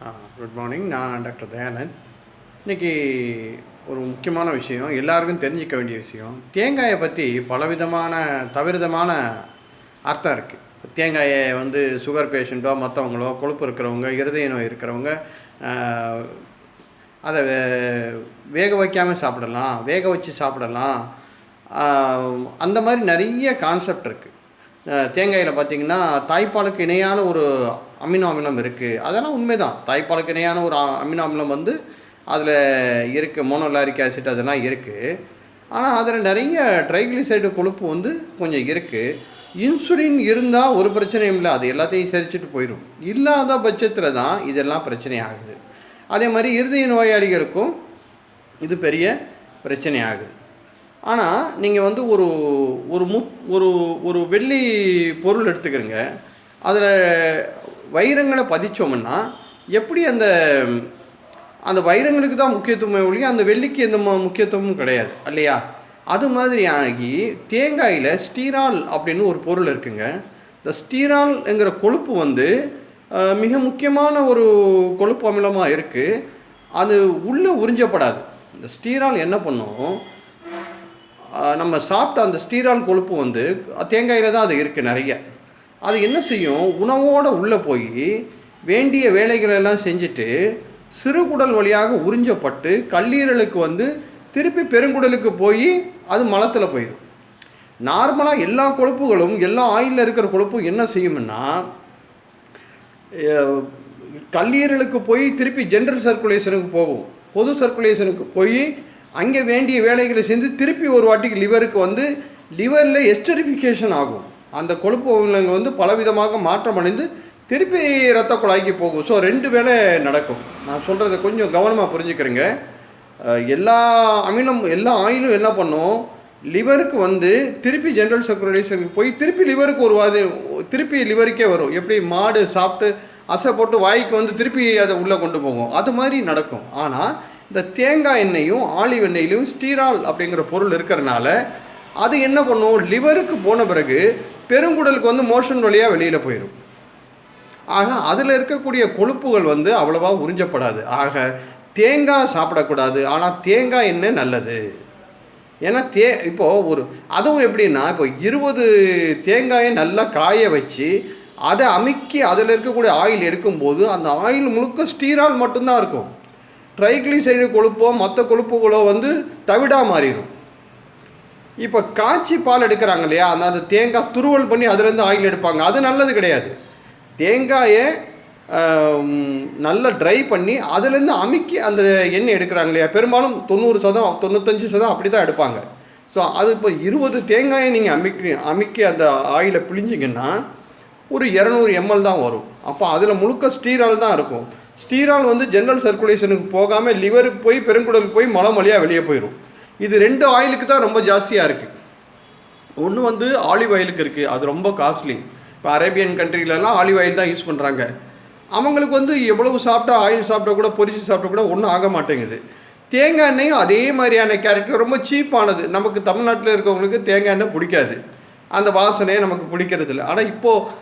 Good morning. நான் doctor Dayanand. இன்றைக்கி ஒரு முக்கியமான விஷயம், எல்லாருக்கும் தெரிஞ்சிக்க வேண்டிய விஷயம். தேங்காயை பற்றி பலவிதமான தவிர்தமான அர்த்தம் இருக்குது. தேங்காயை சுகர் பேஷண்ட்டோ மற்றவங்களோ, கொழுப்பு இருக்கிறவங்க, இருதய நோய் இருக்கிறவங்க அதை வேக வைக்காமல் சாப்பிடலாம், வேக வச்சு சாப்பிடலாம். அந்த மாதிரி நிறைய கான்செப்ட் இருக்குது. தேங்காயில் பார்த்திங்கன்னா தாய்ப்பாலுக்கு இணையான ஒரு அமினோ அமிலம் இருக்குது. அதெல்லாம் உண்மைதான். தாய்ப்பாலுக்கு இணையான ஒரு அமினோ அமிலம் அதில் இருக்குது. மோனோலாரிக் ஆசிட் அதெல்லாம் இருக்குது. ஆனால் அதில் நிறைய ட்ரைக்ளிசரைடு கொழுப்பு கொஞ்சம் இருக்குது. இன்சுலின் இருந்தால் ஒரு பிரச்சனையும் இல்லை, அது எல்லாத்தையும் சரிச்சுட்டு போயிடும். இல்லாத பட்சத்தில் தான் இதெல்லாம் பிரச்சனை ஆகுது. அதே மாதிரி இருதய நோயாளிகளுக்கும் இது பெரிய பிரச்சனை ஆகுது. ஆனால் நீங்கள் ஒரு ஒரு ஒரு வெள்ளி பொருள் எடுத்துக்கிறீங்க, அதில் வைரங்களை பதிச்சோம்னா எப்படி அந்த வைரங்களுக்கு தான் முக்கியத்துவம் ஒழிய அந்த வெள்ளிக்கு எந்த முக்கியத்துவமும் கிடையாது இல்லையா? அது மாதிரி ஆகி தேங்காயில் ஸ்டீரால் அப்படின்னு ஒரு பொருள் இருக்குங்க. இந்த ஸ்டீரால்ங்கிற கொழுப்பு மிக முக்கியமான ஒரு கொழுப்பு அமிலமாக இருக்குது. அது உள்ளே உறிஞ்சப்படாது. இந்த ஸ்டீரால் என்ன பண்ணும், நம்ம சாப்பிட்ட அந்த ஸ்டீரால் கொழுப்பு தேங்காயில் தான் அது இருக்குது நிறைய. அது என்ன செய்யும், உணவோடு உள்ளே போய் வேண்டிய வேலைகளெல்லாம் செஞ்சுட்டு சிறுகுடல் வழியாக உறிஞ்சப்பட்டு கல்லீரலுக்கு திருப்பி பெருங்குடலுக்கு போய் அது மலத்தில் போயிடும். நார்மலாக எல்லா கொழுப்புகளும், எல்லா ஆயிலில் இருக்கிற கொழுப்பும் என்ன செய்யும்னா கல்லீரலுக்கு போய் திருப்பி ஜென்ரல் சர்க்குலேஷனுக்கு போகும், பொது சர்க்குலேஷனுக்கு போய் அங்கே வேண்டிய வேலைகளை செஞ்சு திருப்பி ஒரு வாட்டிக்கு லிவருக்கு லிவரில் எஸ்டரிஃபிகேஷன் ஆகும். அந்த கொழுப்பு பலவிதமாக மாற்றம் அடைந்து திருப்பி இரத்த குழாய்க்கு போகும். ஸோ 2 வேலை நடக்கும். நான் சொல்கிறத கொஞ்சம் கவனமாக புரிஞ்சுக்கிறேங்க. எல்லா அமிலம், எல்லா ஆயிலும் என்ன பண்ணும், லிவருக்கு திருப்பி ஜென்ரல் சர்க்குலேஷனுக்கு போய் திருப்பி லிவருக்கு திருப்பி லிவருக்கே வரும். எப்படி மாடு சாப்பிட்டு அசை போட்டு வாய்க்கு திருப்பி அதை உள்ளே கொண்டு போகும், அது மாதிரி நடக்கும். ஆனால் இந்த தேங்காய் எண்ணெயும் ஆலிவ் எண்ணெயிலையும் ஸ்டீரால் அப்படிங்கிற பொருள் இருக்கிறனால அது என்ன பண்ணும், லிவருக்கு போன பிறகு பெருங்குடலுக்கு மோஷன் வழியாக வெளியில் போயிடும். ஆக அதில் இருக்கக்கூடிய கொழுப்புகள் அவ்வளவா உறிஞ்சப்படாது. ஆக தேங்காய் சாப்பிடக்கூடாது. ஆனால் தேங்காய் எண்ணெய் நல்லது. ஏன்னா இப்போது அதுவும் எப்படின்னா, இப்போ 20 தேங்காயை நல்லா காய வச்சு அதை அமுக்கி அதில் இருக்கக்கூடிய ஆயில் எடுக்கும்போது அந்த ஆயில் முழுக்க ஸ்டீரால் மட்டும்தான் இருக்கும். ட்ரைக்ளிசரைடு கொழுப்போ மற்ற கொழுப்புகளோ தவிடாக மாறிடும். இப்போ காய்ச்சி பால் எடுக்கிறாங்க இல்லையா, அந்த தேங்காய் துருவல் பண்ணி அதுலேருந்து ஆயில் எடுப்பாங்க, அது நல்லது கிடையாது. தேங்காயை நல்லா ட்ரை பண்ணி அதுலேருந்து அமுக்கி அந்த எண்ணெய் எடுக்கிறாங்க இல்லையா, பெரும்பாலும் 90% 95% அப்படி தான் எடுப்பாங்க. ஸோ அது இப்போ 20 தேங்காயை நீங்கள் அமுக்கி அந்த ஆயிலை பிழிஞ்சிங்கன்னா ஒரு 200 ml தான் வரும். அப்போ அதில் முழுக்க ஸ்டீரால் தான் இருக்கும். ஸ்டீரால் ஜென்ரல் சர்க்குலேஷனுக்கு போகாமல் லிவருக்கு போய் பெருங்குடலுக்கு போய் மலம் வழியாக வெளியே போயிடும். இது 2 ஆயிலுக்கு தான் ரொம்ப ஜாஸ்தியாக இருக்குது. ஒன்று ஆலிவ் ஆயிலுக்கு இருக்குது, அது ரொம்ப காஸ்ட்லி. இப்போ அரேபியன் கண்ட்ரிலெலாம் ஆலிவ் ஆயில் தான் யூஸ் பண்ணுறாங்க. அவங்களுக்கு எவ்வளவு சாப்பிட்டா, ஆயில் சாப்பிட்டா கூட, பொரிச்சு சாப்பிட்டா கூட ஒன்றும் ஆக மாட்டேங்குது. தேங்காய் எண்ணெயும் அதே மாதிரியான கேரக்டர், ரொம்ப சீப்பானது. நமக்கு தமிழ்நாட்டில் இருக்கவங்களுக்கு தேங்காய் எண்ணெய் பிடிக்காது, அந்த வாசனையே நமக்கு பிடிக்கிறது இல்லை. ஆனால் இப்போது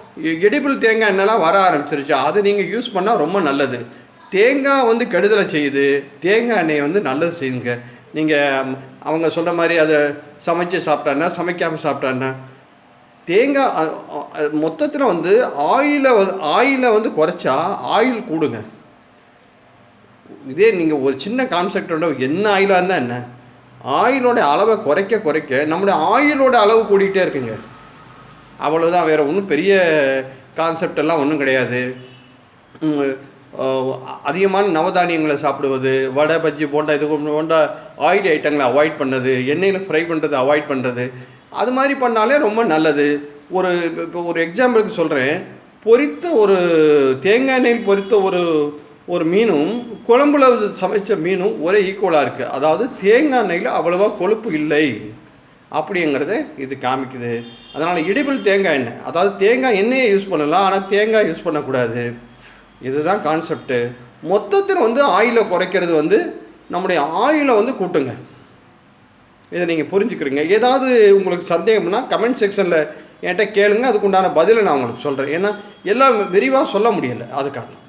எடிபிள் தேங்காய் எண்ணெய்லாம் வர ஆரம்பிச்சிருச்சு. அது நீங்கள் யூஸ் பண்ணால் ரொம்ப நல்லது. தேங்காய் கெடுதலை செய்யுது, தேங்காய் எண்ணெயை நல்லது செய்யுங்க. நீங்கள் அவங்க சொல்கிற மாதிரி அதை சமைச்சு சாப்பிட்டான்னா, சமைக்காமல் சாப்பிட்டான்னா, தேங்காய் மொத்தத்தில் ஆயிலை குறைச்சா ஆயில் கூடுங்க. இதே நீங்கள் ஒரு சின்ன கான்செப்டோட என்ன ஆயிலாக இருந்தால் என்ன, ஆயிலோட அளவை குறைக்க நம்முடைய ஆயிலோட அளவு கூடிகிட்டே இருக்குங்க. அவ்வளோதான், வேறு ஒன்றும் பெரிய கான்செப்ட் எல்லாம் ஒன்றும் கிடையாது. அதிகமான நவதானியங்களை சாப்பிடுவது, வடை பஜ்ஜி போண்டா போண்டா ஆயில் ஐட்டங்களை அவாய்ட் பண்ணுறது, எண்ணெயில் ஃப்ரை பண்ணுறது அவாய்ட் பண்ணுறது, அது மாதிரி பண்ணாலே ரொம்ப நல்லது. இப்போ ஒரு எக்ஸாம்பிளுக்கு சொல்கிறேன். பொரித்த தேங்காய் எண்ணெயில் பொரித்த ஒரு மீனும் குழம்புல சமைச்ச மீனும் ஒரே ஈக்குவலாக இருக்குது. அதாவது தேங்காய் எண்ணெயில் அவ்வளோவா கொழுப்பு இல்லை அப்படிங்கிறத இது காமிக்குது. அதனால் எடிபிள் தேங்காய் எண்ணெய், அதாவது தேங்காய் எண்ணெயை யூஸ் பண்ணலாம், ஆனால் தேங்காய் யூஸ் பண்ணக்கூடாது. இதுதான் கான்செப்டு. மொத்தத்தில் ஆயிலை குறைக்கிறது நம்முடைய ஆயிலை கூட்டுங்க. இதை நீங்கள் புரிஞ்சுக்கிறீங்க. ஏதாவது உங்களுக்கு சந்தேகம்னா கமெண்ட் செக்ஷனில் என்கிட்ட கேளுங்க, அதுக்குண்டான பதிலை நான் உங்களுக்கு சொல்கிறேன். ஏன்னா எல்லாம் விரிவாக சொல்ல முடியலை, அதுக்காக தான்.